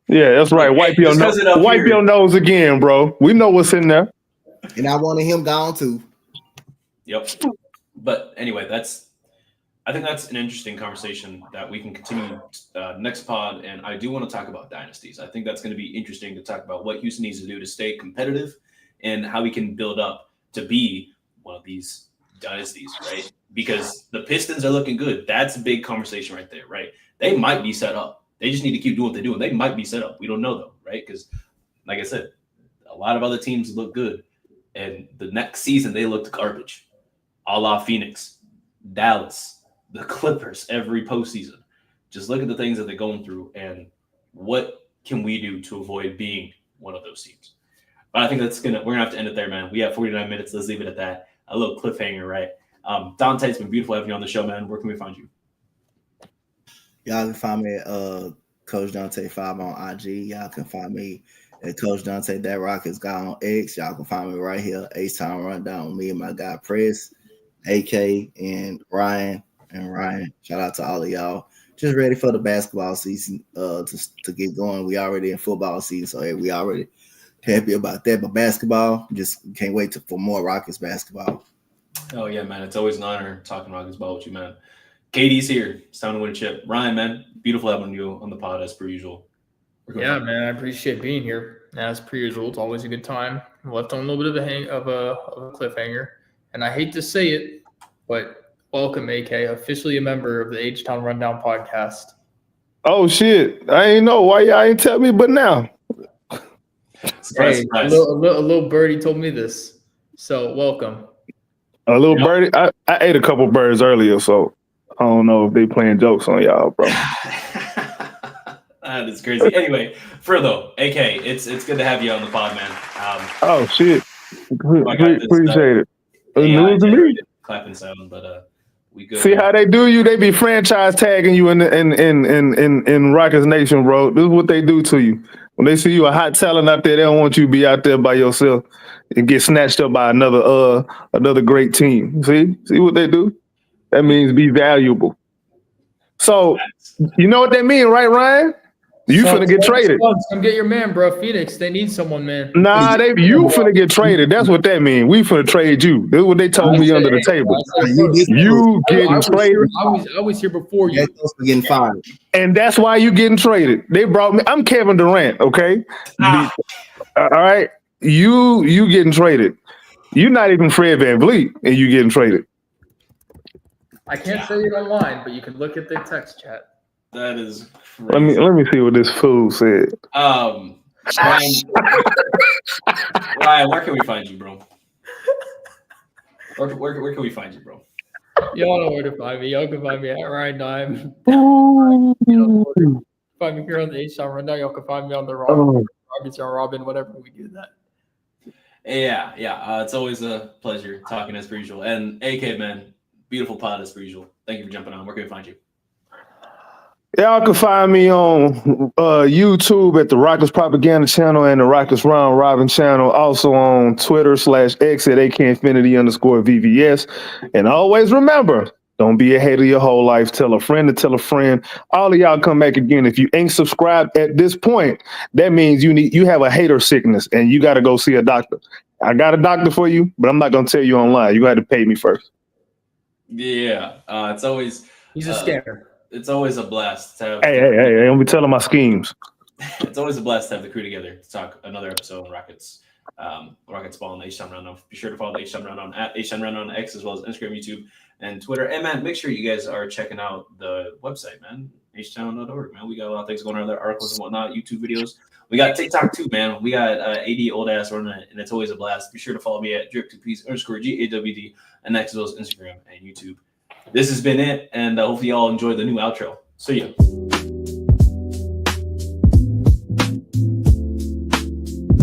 Yeah, that's right. Wipe your nose again, bro. We know what's in there. And I wanted him gone too. Yep. But anyway, I think that's an interesting conversation that we can continue next pod. And I do want to talk about dynasties. I think that's going to be interesting to talk about what Houston needs to do to stay competitive and how we can build up to be one of these dynasties, right? Because the Pistons are looking good. That's a big conversation right there, right? They might be set up. They just need to keep doing what they're doing. They might be set up. We don't know though, right? Because like I said, a lot of other teams look good. And the next season, they looked garbage. A la Phoenix, Dallas, the Clippers every postseason. Just look at the things that they're going through and what can we do to avoid being one of those teams. But I think we're gonna have to end it there, man. We have 49 minutes. Let's leave it at that. A little cliffhanger, right? Donte, it's been beautiful having you on the show, man. Where can we find you? Y'all can find me at Coach Donte 5 on IG. Y'all can find me at Coach Donte That Rockets guy on X. Y'all can find me right here, H-Time Rundown with me and my guy Press, AK, and Ryan. Shout out to all of y'all. Just ready for the basketball season to get going. We already in football season, so hey, we already happy about that. But basketball, just can't wait for more Rockets basketball. Oh yeah, man. It's always an honor talking Rockets ball with you, man. KD's here. It's time to win a chip. Ryan, man, beautiful having you on the pod as per usual. Yeah, man, I appreciate being here. As per usual, it's always a good time. Left on a little bit of a cliffhanger, and I hate to say it, but welcome, AK, officially a member of the H-Town Rundown podcast. Oh shit! I ain't know why y'all ain't tell me, but now. Surprise, A little birdie told me this, so welcome. A little birdie. I ate a couple birds earlier, so I don't know if they playing jokes on y'all, bro. That is crazy. Anyway, Furtho, AK, it's good to have you on the pod, man. Oh shit! Appreciate it. AI News to me. generated clapping sound, but we good. See how they do you? They be franchise tagging you in Rockets Nation, bro. This is what they do to you. When they see you a hot talent out there, they don't want you to be out there by yourself and get snatched up by another great team. See what they do? That means be valuable. So you know what that means, right, Ryan? You finna get traded. Come get your man, bro. Phoenix, they need someone, man. Nah, you finna get traded. That's what that means. We finna trade you. This is what they told me under the table. You getting traded. I was here before you. Getting fired. And that's why you getting traded. They brought me. I'm Kevin Durant, okay? All right. You getting traded. You're not even Fred VanVleet, and you getting traded. I can't say it online, but you can look at the text chat. That is crazy. Let me see what this fool said. Ryan, where can we find you, bro? Where can we find you, bro? Y'all know where to find me. Y'all can find me at Ryan Dime. Find me here on the H-Town Rundown. Y'all can find me on the Rockets or Robin, whatever we do that. Yeah. It's always a pleasure talking as per usual. And AK, man, beautiful pod as per usual. Thank you for jumping on. Where can we find you? Y'all can find me on YouTube at the Rockets Propaganda Channel and the Rockets Round Robin Channel. Also on Twitter /X at AKinfinity_VVS. And always remember, don't be a hater your whole life. Tell a friend to tell a friend. All of y'all come back again. If you ain't subscribed at this point, that means you have a hater sickness and you got to go see a doctor. I got a doctor for you, but I'm not going to tell you online. You got to pay me first. Yeah. It's always... He's a scammer. It's always a blast to have. Hey, don't be telling my schemes. It's always a blast to have the crew together to talk another episode on Rockets ball and the H-Town Rundown. Be sure to follow the H-Town Rundown at H-Town Rundown on X as well as Instagram, YouTube, and Twitter. And man, make sure you guys are checking out the website, man. htown.org, man. We got a lot of things going on there, articles and whatnot, YouTube videos. We got TikTok too, man. We got AD old ass running it, and it's always a blast. Be sure to follow me at drip2piece_GAWD and X as well as Instagram and YouTube. This has been it, and hopefully y'all enjoy the new outro. See ya.